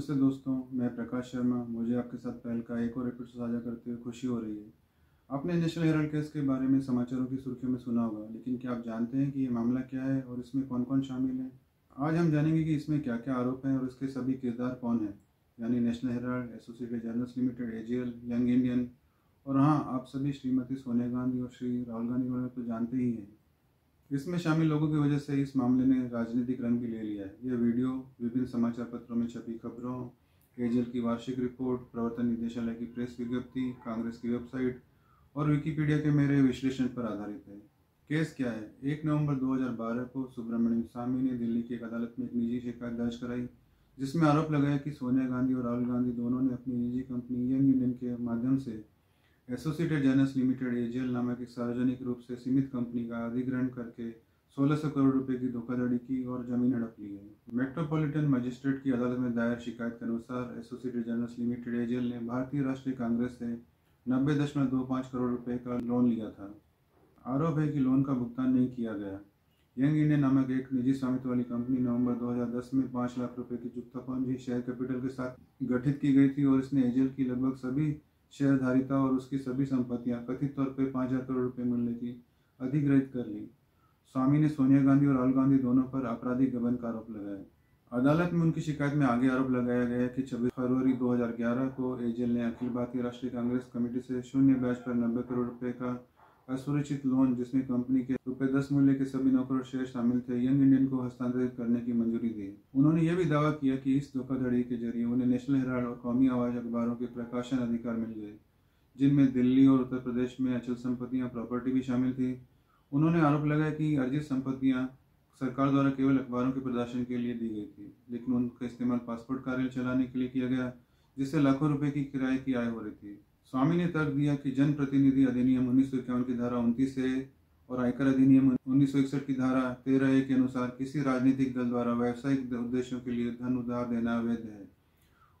नमस्ते दोस्तों, मैं प्रकाश शर्मा। मुझे आपके साथ पहल का एक और एपिसोड साझा करते हुए खुशी हो रही है। आपने नेशनल हेराल्ड केस के बारे में समाचारों की सुर्खियों में सुना होगा, लेकिन क्या आप जानते हैं कि ये मामला क्या है और इसमें कौन कौन शामिल है? आज हम जानेंगे कि इसमें क्या क्या आरोप हैं और इसके सभी किरदार कौन हैं, यानी national Herald, associated journals limited, AJL, young Indian. और हाँ, आप सभी श्रीमती सोनिया गांधी और श्री राहुल गांधी को तो जानते ही हैं। इसमें शामिल लोगों की वजह से इस मामले ने राजनीतिक रंग भी ले लिया है। यह वीडियो विभिन्न समाचार पत्रों में छपी खबरों, एजेएल की वार्षिक रिपोर्ट, प्रवर्तन निदेशालय की प्रेस विज्ञप्ति, कांग्रेस की वेबसाइट और विकिपीडिया के मेरे विश्लेषण पर आधारित है। केस क्या है? 1 नवंबर 2012 को सुब्रमण्यम स्वामी ने दिल्ली की एक अदालत में एक निजी शिकायत दर्ज कराई, जिसमें आरोप लगाया कि सोनिया गांधी और राहुल गांधी दोनों ने अपनी निजी कंपनी यंग इंडियन के माध्यम से एसोसिएटेड जर्नल्स लिमिटेड एजेएल नामक एक सार्वजनिक रूप से सीमित कंपनी का अधिग्रहण करके 1600 करोड़ रुपए की धोखाधड़ी की और जमीन हड़प ली है। मेट्रोपॉलिटन मजिस्ट्रेट की अदालत में दायर शिकायत के अनुसार एसोसिएटेड जर्नल्स लिमिटेड एजेएल ने भारतीय राष्ट्रीय कांग्रेस से 90.25 करोड़ रुपए का लोन लिया था। आरोप है कि लोन का भुगतान नहीं किया गया। यंग इंडियन नामक एक निजी स्वामित्व वाली कंपनी नवंबर 2010 में 5 लाख रुपए की चुकता पूंजी शेयर कैपिटल के साथ गठित की गई थी और इसने एजेएल की लगभग सभी शेयरधारिता और उसकी सभी संपत्तियां कथित तौर पर 5,000 करोड़ रुपए मूल्य की अधिग्रहित कर ली। स्वामी ने सोनिया गांधी और राहुल गांधी दोनों पर आपराधिक गबन का आरोप लगाया। अदालत में उनकी शिकायत में आगे आरोप लगाया गया कि 26 फरवरी 2011 को एजेएल ने अखिल भारतीय राष्ट्रीय कांग्रेस कमेटी से शून्य ब्याज पर 90 करोड़ रुपए का असुरक्षित लोन, जिसमें कंपनी के ₹10 मूल्य के सभी 9 करोड़ शेयर शामिल थे, यंग इंडियन को हस्तांतरित करने की मंजूरी दी। उन्होंने यह भी दावा किया कि इस धोखाधड़ी के जरिए उन्हें नेशनल हेराल्ड और कौमी आवाज अखबारों के प्रकाशन अधिकार मिल गए, जिनमें दिल्ली और उत्तर प्रदेश में अचल संपत्तियां, प्रॉपर्टी भी शामिल थी। उन्होंने आरोप लगाया कि अर्जित संपत्तियां सरकार द्वारा केवल अखबारों के प्रकाशन के लिए दी गई थी, लेकिन उनका इस्तेमाल पासपोर्ट कार्यालय चलाने के लिए किया गया, जिससे लाखों रुपए की किराए की आय हो रही थी। स्वामी ने तर्क दिया कि जनप्रतिनिधि अधिनियम 1951 की धारा 29 ए और आयकर अधिनियम 1961 की धारा 13 ए के अनुसार किसी राजनीतिक दल द्वारा व्यावसायिक उद्देश्यों के लिए धन उधार देना अवैध है,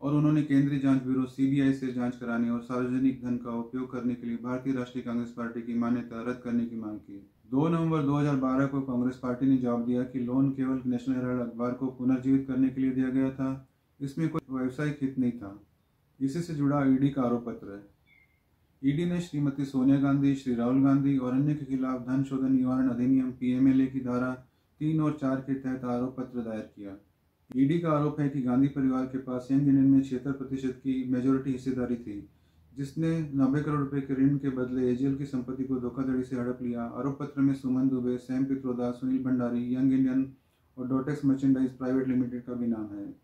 और उन्होंने केंद्रीय जांच ब्यूरो सीबीआई से जांच कराने और सार्वजनिक धन का उपयोग करने के लिए भारतीय राष्ट्रीय कांग्रेस पार्टी की मान्यता रद्द करने की मांग की। 2 नवंबर 2012 को कांग्रेस पार्टी ने जवाब दिया कि लोन केवल नेशनल हेराल्ड अखबार को पुनर्जीवित करने के लिए दिया गया था, इसमें कोई व्यावसायिक हित नहीं था। इसी से जुड़ा ईडी का आरोप पत्र है। ईडी ने श्रीमती सोनिया गांधी, श्री राहुल गांधी और अन्य के खिलाफ धन शोधन निवारण अधिनियम पीएमएलए की धारा 3 और 4 के तहत आरोप पत्र दायर किया। ईडी का आरोप है कि गांधी परिवार के पास यंग इंडियन में 76% की मेजोरिटी हिस्सेदारी थी, जिसने 90 करोड़ रुपए के ऋण के बदले एजेएल की संपत्ति को धोखाधड़ी से हड़प लिया। आरोप पत्र में सुमन दुबे, सैम पित्रोदा, सुनील भंडारी, यंग इंडियन और डोटेक्स मर्चेंडाइज प्राइवेट लिमिटेड का भी नाम है।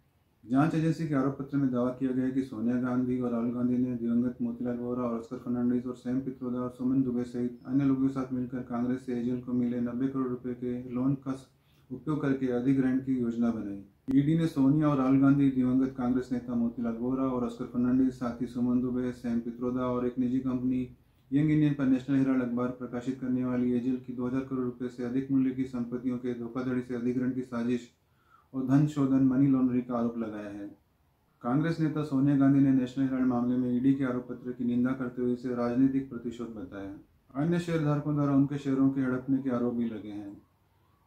जांच एजेंसी के आरोप पत्र में दावा किया गया कि सोनिया गांधी और राहुल गांधी ने दिवंगत मोतीलाल वोरा और ऑस्कर फर्नांडीज और सैम पित्रोदा और सुमन दुबे सहित अन्य लोगों के साथ मिलकर कांग्रेस से एजेएल को मिले 90 करोड़ रुपए के लोन का उपयोग करके अधिग्रहण की योजना बनाई। ईडी ने सोनिया और राहुल गांधी, दिवंगत कांग्रेस नेता मोतीलाल वोरा और ऑस्कर फर्नांडीज, साथ ही सुमन दुबे, सैम पित्रोदा और एक निजी कंपनी यंग इंडियन पर नेशनल हेराल्ड अखबार प्रकाशित करने वाली एजेएल की 2000 करोड़ रुपए से अधिक मूल्य की संपत्तियों के धोखाधड़ी से अधिग्रहण की साजिश और धन शोधन, मनी लॉन्ड्रिंग का आरोप लगाया है। कांग्रेस नेता सोनिया गांधी ने नेशनल हेराल्ड मामले में ईडी के आरोप पत्र की निंदा करते हुए इसे राजनीतिक प्रतिशोध बताया। अन्य शेयरधारकों द्वारा उनके शेयरों के हड़पने के आरोप भी लगे हैं।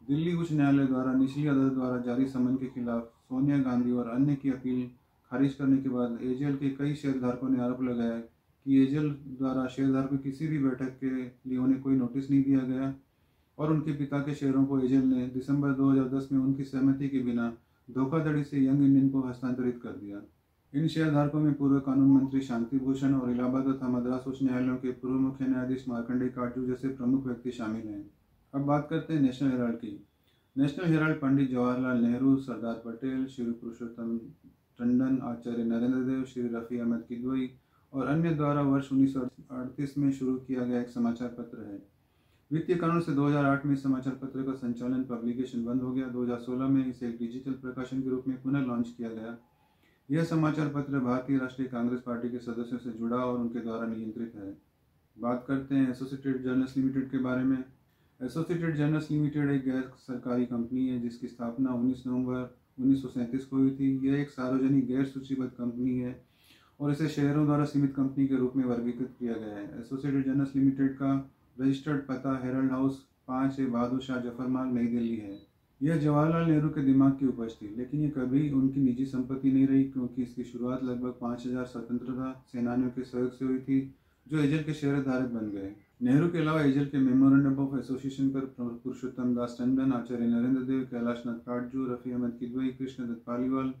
दिल्ली उच्च न्यायालय द्वारा निचली अदालत द्वारा जारी समन के खिलाफ सोनिया गांधी और अन्य की अपील खारिज करने के बाद एजेएल के कई शेयरधारकों ने आरोप लगाया कि एजेएल द्वारा शेयरधारकों की किसी भी बैठक के लिए उन्हें कोई नोटिस नहीं दिया गया और उनके पिता के शेयरों को एजेएल ने दिसंबर 2010 में उनकी सहमति के बिना धोखाधड़ी से यंग इंडियन को हस्तांतरित कर दिया। इन शेयरधारकों में पूर्व कानून मंत्री शांति भूषण और इलाहाबाद तथा मद्रास उच्च न्यायालयों के पूर्व मुख्य न्यायाधीश मार्कंडेय काटजू जैसे प्रमुख व्यक्ति शामिल हैं। अब बात करते हैं नेशनल हेराल्ड की। नेशनल हेराल्ड पंडित जवाहरलाल नेहरू, सरदार पटेल, श्री पुरुषोत्तम टंडन, आचार्य नरेंद्र देव, श्री रफी अहमद किदवई और अन्य द्वारा वर्ष 1938 में शुरू किया गया एक समाचार पत्र है। वित्तीय कानून से 2008 में इस समाचार पत्र का संचालन पब्लिकेशन बंद हो गया। 2016 में इसे एक डिजिटल प्रकाशन के रूप में पुनः लॉन्च किया गया। यह समाचार पत्र भारतीय राष्ट्रीय कांग्रेस पार्टी के सदस्यों से जुड़ा और उनके द्वारा नियंत्रित है। बात करते हैं एसोसिएटेड जर्नल्स लिमिटेड के बारे में। एसोसिएटेड जर्नल्स लिमिटेड एक गैर सरकारी कंपनी है जिसकी स्थापना 19 नवंबर 1937 को हुई थी। यह एक सार्वजनिक गैर सूचीबद्ध कंपनी है और इसे शेयरों द्वारा सीमित कंपनी के रूप में वर्गीकृत किया गया है। एसोसिएटेड जर्नल्स लिमिटेड का रजिस्टर्ड पता हेराल्ड हाउस 5 बहादुर शाह जफर मार्ग, नई दिल्ली है। यह जवाहरलाल नेहरू के दिमाग की उपज थी, लेकिन ये कभी उनकी निजी संपत्ति नहीं रही, क्योंकि इसकी शुरुआत लगभग 5,000 स्वतंत्रता सेनानियों के सहयोग से हुई थी, जो एजेल के शेयर धारक बन गए। नेहरू के अलावा एजेल के मेमोरेंडम ऑफ एसोसिएशन पर पुरुषोत्तम दास टंडन, आचार्य नरेंद्र देव, कैलाशनाथ काटजू, रफी अहमद किदवई, कृष्णदत्त पालीवाल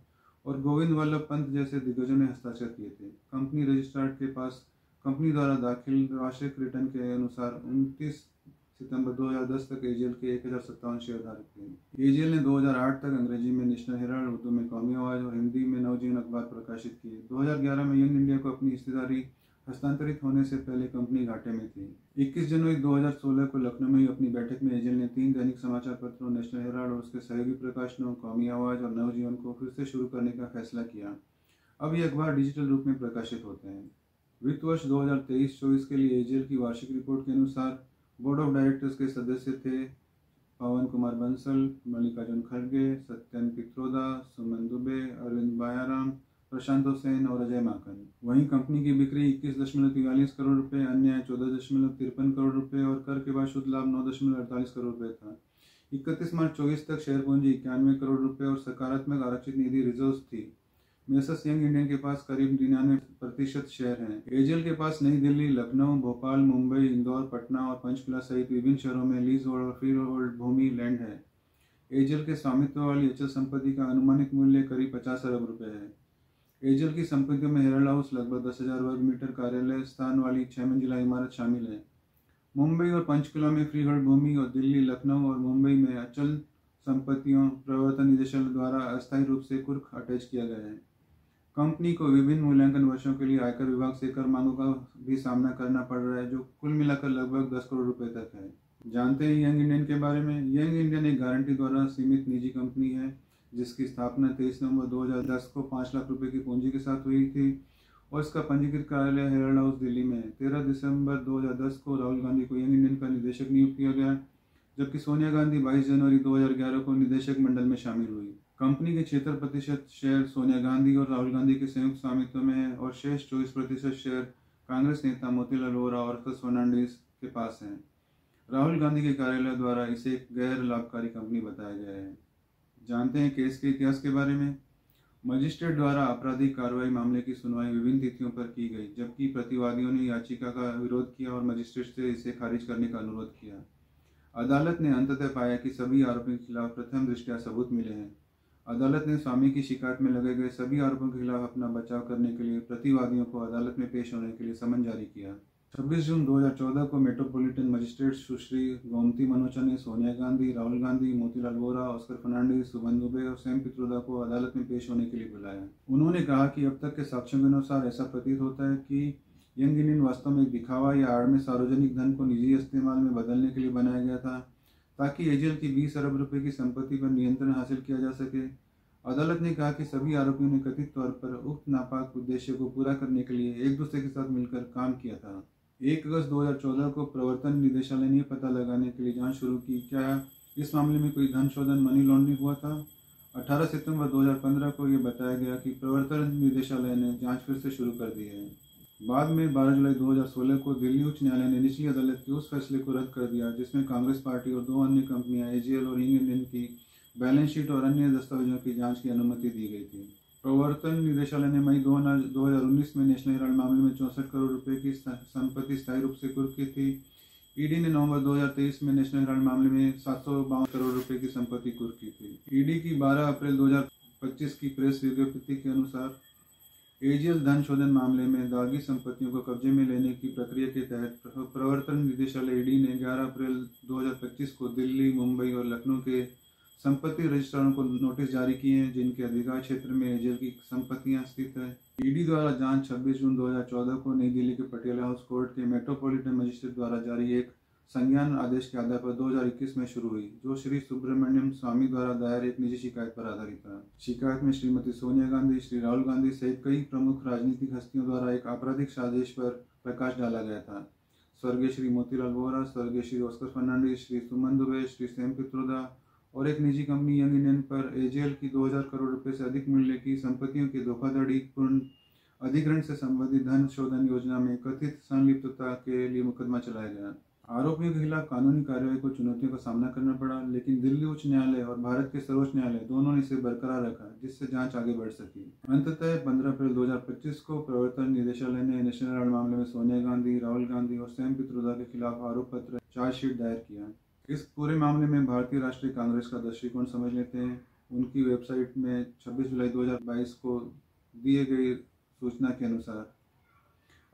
और गोविंद वल्लभ पंत जैसे दिग्गजों ने हस्ताक्षर किए थे। कंपनी रजिस्ट्रार के पास कंपनी द्वारा दाखिल वार्षिक रिटर्न के अनुसार 29 सितंबर 2010 तक एजेल के 1057 शेयर धारक थे। एजेल ने 2008 तक अंग्रेजी में नेशनल हेराल्ड, उर्दू में कौमी आवाज और हिंदी में नवजीवन अखबार प्रकाशित किए। 2011 में यंग इंडिया को अपनी हिस्सेदारी हस्तांतरित होने से पहले कंपनी घाटे में थी। 21 जनवरी 2016 को लखनऊ में हुई अपनी बैठक में एजेल ने 3 दैनिक समाचार पत्रों नेशनल हेराल्ड और उसके सहयोगी प्रकाशनों कौमी आवाज और नवजीवन को फिर से शुरू करने का फैसला किया। अब ये अखबार डिजिटल रूप में प्रकाशित होते हैं। वित्त वर्ष 2023-24 के लिए एजेल की वार्षिक रिपोर्ट के अनुसार बोर्ड ऑफ डायरेक्टर्स के सदस्य थे पवन कुमार बंसल, मल्लिकार्जुन खड़गे, सत्यन पित्रोदा, सुमन दुबे, अरविंद बायाराम, प्रशांत हुसैन और अजय माकन। वहीं कंपनी की बिक्री 21.43 करोड़ रुपए, अन्य 14.53 करोड़ रुपए और कर के बाद शुद्ध लाभ 9.48 करोड़ रुपए था। 31 मार्च 24 तक शेयर पूंजी 91 करोड़ रुपए और सकारात्मक आरक्षित निधि रिजर्व थी। मेसर्स यंग इंडियन के पास करीब 99% शेयर हैं। एजेल के पास नई दिल्ली, लखनऊ, भोपाल, मुंबई, इंदौर, पटना और पंचकुला सहित विभिन्न शहरों में लीज होल्ड और फ्री होल्ड भूमि लैंड है। एजेल के स्वामित्व वाली अचल संपत्ति का अनुमानित मूल्य करीब 50 अरब रुपए है। एजेल की संपत्तियों में हेराल्ड हाउस लगभग 10,000 वर्ग मीटर कार्यालय स्थान वाली 6 मंजिला इमारत शामिल है। मुंबई और पंचकुला में फ्री होल्ड भूमि और दिल्ली, लखनऊ और मुंबई में अचल संपत्तियों प्रवर्तन निदेशालय द्वारा अस्थायी रूप से कुर्क अटैच किया गया है। कंपनी को विभिन्न मूल्यांकन वर्षों के लिए आयकर विभाग से कर मांगों का भी सामना करना पड़ रहा है, जो कुल मिलाकर लगभग 10 करोड़ रुपए तक है। जानते हैं यंग इंडियन के बारे में। यंग इंडियन एक गारंटी द्वारा सीमित निजी कंपनी है, जिसकी स्थापना 23 नवंबर 2010 को 5 लाख रुपए की पूंजी के साथ हुई थी और इसका पंजीकृत कार्यालय हेराल्ड हाउस दिल्ली में है। 13 दिसंबर 2010 को राहुल गांधी को यंग इंडियन का निदेशक नियुक्त किया गया, जबकि सोनिया गांधी 22 जनवरी 2011 को निदेशक मंडल में शामिल हुई। कंपनी के 76% शेयर सोनिया गांधी और राहुल गांधी के संयुक्त स्वामित्व में है और शेष 24% शेयर कांग्रेस नेता मोतीलाल वोरा और अल्फोंस फर्नांडिस के पास हैं। राहुल गांधी के कार्यालय द्वारा इसे एक गैर लाभकारी कंपनी बताया गया है। जानते हैं केस के इतिहास के बारे में। मजिस्ट्रेट द्वारा आपराधिक कार्रवाई मामले की सुनवाई विभिन्न तिथियों पर की गई, जबकि प्रतिवादियों ने याचिका का विरोध किया और मजिस्ट्रेट से इसे खारिज करने का अनुरोध किया। अदालत ने अंततः पाया कि सभी आरोपियों के खिलाफ प्रथम दृष्टया सबूत मिले हैं। अदालत ने स्वामी की शिकायत में लगे गए सभी आरोपों के खिलाफ अपना बचाव करने के लिए प्रतिवादियों को अदालत में पेश होने के लिए समन जारी किया। 26 जून 2014 को मेट्रोपॉलिटन मजिस्ट्रेट सुश्री गोमती मनोचा ने सोनिया गांधी, राहुल गांधी, मोतीलाल वोरा, ऑस्कर फर्नांडिस, सुमन दुबे और सैम पित्रोदा को अदालत में पेश होने के लिए बुलाया। उन्होंने कहा कि अब तक के साक्ष्यों के अनुसार ऐसा प्रतीत होता है कि यंग इंडियन वास्तव में एक दिखावा या आड़ में सार्वजनिक धन को निजी इस्तेमाल में बदलने के लिए बनाया गया था, ताकि एजेल की 20 अरब रुपए की संपत्ति पर नियंत्रण हासिल किया जा सके। अदालत ने कहा कि सभी आरोपियों ने कथित तौर पर उक्त नापाक उद्देश्य को पूरा करने के लिए एक दूसरे के साथ मिलकर काम किया था। 1 अगस्त 2014 को प्रवर्तन निदेशालय ने पता लगाने के लिए जांच शुरू की क्या इस मामले में कोई धन शोधन, मनी लॉन्ड्रिंग हुआ था। 18 सितंबर 2015 को यह बताया गया कि प्रवर्तन निदेशालय ने जांच फिर से शुरू कर दी है। बाद में 12 जुलाई 2016 को दिल्ली उच्च न्यायालय ने निचली अदालत के उस फैसले को रद्द कर दिया, जिसमें कांग्रेस पार्टी और 2 अन्य कंपनियां एजेल और यंग इंडियन की बैलेंस शीट और अन्य दस्तावेजों की जांच की अनुमति दी गई थी। प्रवर्तन निदेशालय ने मई 2019 में नेशनल हेराल्ड मामले में 64 करोड़ रुपए की संपत्ति स्थायी रूप से कुर्क की थी। ईडी ने नवंबर 2023 में नेशनल हेराल्ड मामले में 752 करोड़ रुपए की संपत्ति कुर्क की थी। ईडी की 12 अप्रैल 2025 की प्रेस विज्ञप्ति के अनुसार एजेल धन शोधन मामले में दागी संपत्तियों को कब्जे में लेने की प्रक्रिया के तहत प्रवर्तन निदेशालय ईडी ने 11 अप्रैल 2025 को दिल्ली, मुंबई और लखनऊ के संपत्ति रजिस्ट्रारों को नोटिस जारी किए हैं, जिनके अधिकार क्षेत्र में एजेल की संपत्तियां स्थित है। ईडी द्वारा जांच 26 जून 2014 को नई दिल्ली के पटियाला हाउस कोर्ट के मेट्रोपॉलिटन मजिस्ट्रेट द्वारा जारी एक संज्ञान आदेश के आधार पर 2021 में शुरू हुई, जो श्री सुब्रमण्यम स्वामी द्वारा दायर एक निजी शिकायत पर आधारित था। शिकायत में श्रीमती सोनिया गांधी, श्री राहुल गांधी सहित कई प्रमुख राजनीतिक हस्तियों द्वारा एक आपराधिक साजिश पर प्रकाश डाला गया था। स्वर्गीय श्री मोतीलाल वोरा, स्वर्गीय श्री ऑस्कर फर्नांडिस, श्री सुमन दुबे, श्री सैम पित्रोदा और एक निजी कंपनी यंग इंडियन पर एजेल की 2000 करोड़ रुपए से अधिक मूल्य की संपत्तियों के धोखाधड़ी पूर्ण अधिग्रहण से संबंधित धन शोधन योजना में कथित संलिप्तता के लिए मुकदमा चलाया गया। आरोपियों के खिलाफ कानूनी कार्रवाई को चुनौतियों का सामना करना पड़ा, लेकिन दिल्ली उच्च न्यायालय और भारत के सर्वोच्च न्यायालय दोनों ने इसे बरकरार रखा, जिससे जांच आगे बढ़ सकी। अंततः 15 अप्रैल 2025 को प्रवर्तन निदेशालय ने नेशनल हेराल्ड मामले में सोनिया गांधी, राहुल गांधी और सैम पित्रोदा के खिलाफ आरोप पत्र चार्जशीट दायर किया। इस पूरे मामले में भारतीय राष्ट्रीय कांग्रेस का दृष्टिकोण समझ लेते हैं। उनकी वेबसाइट में 26 जुलाई 2022 को दिए गई सूचना के अनुसार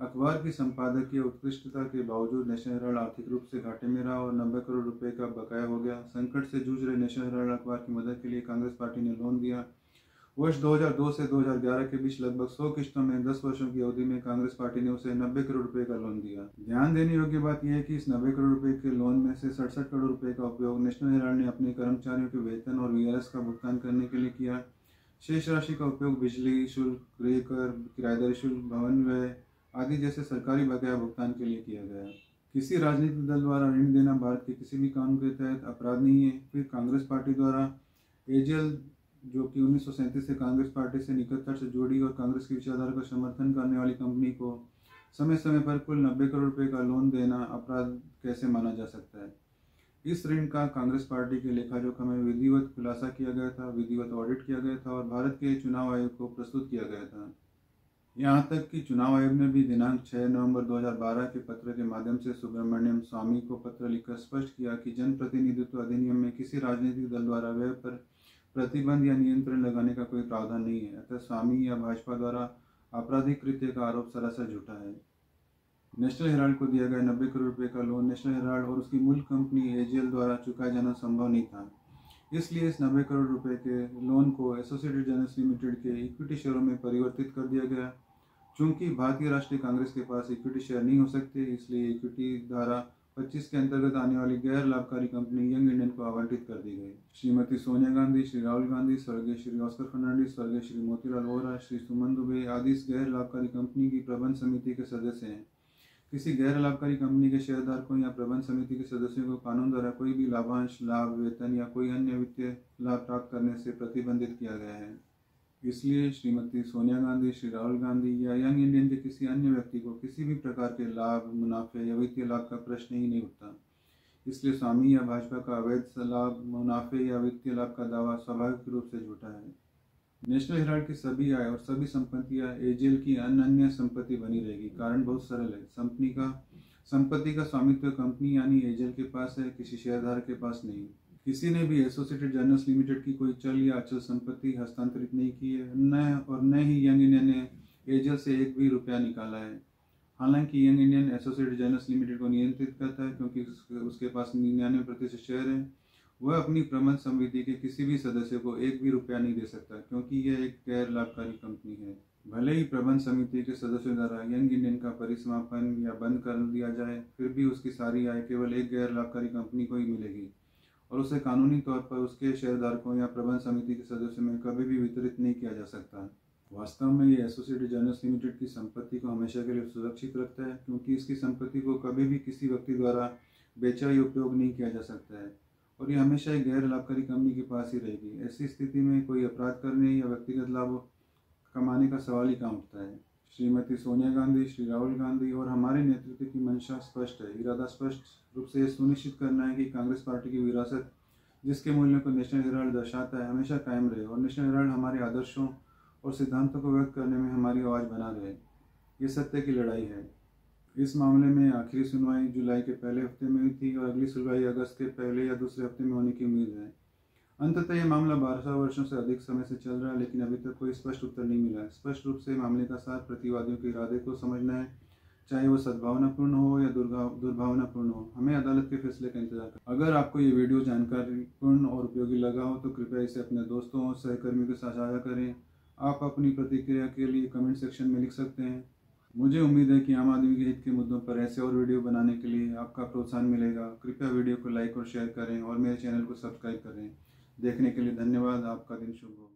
अखबार की संपादकीय उत्कृष्टता के बावजूद नेशनल हेराल्ड आर्थिक रूप से घाटे में रहा और 90 करोड़ रुपए का बकाया हो गया। संकट से जूझ रहे नेशनल हेराल्ड अखबार की मदद के लिए कांग्रेस पार्टी ने लोन दिया। वर्ष 2002 से 2011 के बीच लगभग 100 किस्तों में 10 वर्षों की अवधि में कांग्रेस पार्टी ने उसे 90 करोड़ रुपए का लोन दिया। ध्यान देने योग्य बात यह है कि इस 90 करोड़ रुपए के लोन में से 67 करोड़ रुपए का उपयोग नेशनल हेराल्ड ने अपने कर्मचारियों के वेतन और वीआरएस का भुगतान करने के लिए किया। शेष राशि का उपयोग बिजली शुल्क, गृह कर, किराएदारी शुल्क, भवन व्यय आदि जैसे सरकारी बकाया भुगतान के लिए किया गया। किसी राजनीतिक दल द्वारा ऋण देना भारत के किसी भी कानून के तहत अपराध नहीं है। फिर कांग्रेस पार्टी द्वारा एजेएल, जो कि 1937 से कांग्रेस पार्टी से निकटता से जुड़ी और कांग्रेस की विचारधारा का समर्थन करने वाली कंपनी को समय समय पर कुल 90 करोड़ रुपए का लोन देना अपराध कैसे माना जा सकता है। इस ऋण का कांग्रेस पार्टी के लेखा जोखा में विधिवत खुलासा किया गया था, विधिवत ऑडिट किया गया था और भारत के चुनाव आयोग को प्रस्तुत किया गया था। यहाँ तक कि चुनाव आयोग ने भी दिनांक 6 नवंबर 2012 के पत्र के माध्यम से सुब्रमण्यम स्वामी को पत्र लिखकर स्पष्ट किया कि जनप्रतिनिधित्व अधिनियम में किसी राजनीतिक दल द्वारा व्यय पर प्रतिबंध या नियंत्रण लगाने का कोई प्रावधान नहीं है। अतः स्वामी या भाजपा द्वारा आपराधिक कृत्य का आरोप सरासर झूठा है। नेशनल हेराल्ड को दिया गया 90 करोड़ रुपए का लोन नेशनल हेराल्ड और उसकी मूल कंपनी एजेएल द्वारा चुकाया जाना संभव नहीं था। इसलिए इस 90 करोड़ रुपए के लोन को एसोसिएटेड जर्नल्स लिमिटेड के इक्विटी शेयरों में परिवर्तित कर दिया गया। चूंकि भारतीय राष्ट्रीय कांग्रेस के पास इक्विटी शेयर नहीं हो सकते, इसलिए इक्विटी धारा 25 के अंतर्गत आने वाली गैर लाभकारी कंपनी यंग इंडियन को आवंटित कर दी गई। श्रीमती सोनिया गांधी, श्री राहुल गांधी, स्वर्गीय श्री ऑस्कर फर्नांडिस, स्वर्गीय श्री मोतीलाल वोरा, श्री सुमन दुबे आदि इस गैर लाभकारी कंपनी की प्रबंध समिति के सदस्य हैं। किसी गैर लाभकारी कंपनी के शेयरधारकों या प्रबंध समिति के सदस्यों को कानून द्वारा कोई भी लाभांश, लाभ, वेतन या कोई अन्य वित्तीय लाभ प्राप्त करने से प्रतिबंधित किया गया है। इसलिए श्रीमती सोनिया गांधी, श्री राहुल गांधी या यंग इंडियन के किसी अन्य व्यक्ति को किसी भी प्रकार के लाभ, मुनाफे या वित्तीय लाभ का प्रश्न ही नहीं उठता। इसलिए स्वामी या भाजपा का अवैध लाभ, मुनाफे या वित्तीय लाभ का दावा स्वाभाविक रूप से झूठा है। नेशनल हेराल्ड की सभी आय और सभी संपत्तियां एजेएल की अनन्य संपत्ति बनी रहेगी। कारण बहुत सरल है, संपत्ति का स्वामित्व कंपनी यानी एजेएल के पास है, किसी शेयरधारक के पास नहीं। किसी ने भी एसोसिएटेड जर्नल्स लिमिटेड की कोई चल या अचल संपत्ति हस्तांतरित नहीं की है, न ही यंग इंडियन ने एजेएल से एक भी रुपया निकाला है। हालांकि young Indian associated journals limited को नियंत्रित करता है, क्योंकि उसके पास 99% शेयर है। वह अपनी प्रबंध समिति के किसी भी सदस्य को एक भी रुपया नहीं दे सकता, क्योंकि यह एक गैर लाभकारी कंपनी है। भले ही प्रबंध समिति के सदस्यों द्वारा यंग इंडियन का परिसमापन या बंद कर दिया जाए, फिर भी उसकी सारी आय केवल एक गैर लाभकारी कंपनी को ही मिलेगी और उसे कानूनी तौर पर उसके शेयरधारकों या प्रबंध समिति के सदस्यों में कभी भी वितरित नहीं किया जा सकता। वास्तव में ये एसोसिएटेड जर्नल्स लिमिटेड की संपत्ति को हमेशा के लिए सुरक्षित रखता है, क्योंकि इसकी संपत्ति को कभी भी किसी व्यक्ति द्वारा बेचा या उपयोग नहीं किया जा सकता है और ये हमेशा एक गैर लाभकारी कंपनी के पास ही रहेगी। ऐसी स्थिति में कोई अपराध करने या व्यक्तिगत लाभ कमाने का सवाल ही कहाँ उठता है। श्रीमती सोनिया गांधी, श्री राहुल गांधी और हमारे नेतृत्व की मंशा स्पष्ट है। इरादा स्पष्ट रूप से यह सुनिश्चित करना है कि कांग्रेस पार्टी की विरासत, जिसके मूल्यों को नेशनल हेराल्ड दर्शाता है, हमेशा कायम रहे और नेशनल हेराल्ड हमारे आदर्शों और सिद्धांतों को व्यक्त करने में हमारी आवाज़ बना रहे। ये सत्य की लड़ाई है। इस मामले में आखिरी सुनवाई जुलाई के पहले हफ्ते में हुई थी और अगली सुनवाई अगस्त के पहले या दूसरे हफ्ते में होने की उम्मीद है। अंततः यह मामला 12 वर्षों से अधिक समय से चल रहा है, लेकिन अभी तक कोई स्पष्ट उत्तर नहीं मिला है। स्पष्ट रूप से मामले का सार प्रतिवादियों के इरादे को समझना है, चाहे वो सद्भावनापूर्ण हो या दुर्भावनापूर्ण हो। हमें अदालत के फैसले का इंतजार करना। अगर आपको ये वीडियो जानकारीपूर्ण और उपयोगी लगा हो तो कृपया इसे अपने दोस्तों और सहकर्मियों के साथ साझा करें। आप अपनी प्रतिक्रिया के लिए कमेंट सेक्शन में लिख सकते हैं। मुझे उम्मीद है कि आम आदमी के हित के मुद्दों पर ऐसे और वीडियो बनाने के लिए आपका प्रोत्साहन मिलेगा। कृपया वीडियो को लाइक और शेयर करें और मेरे चैनल को सब्सक्राइब करें। देखने के लिए धन्यवाद। आपका दिन शुभ हो।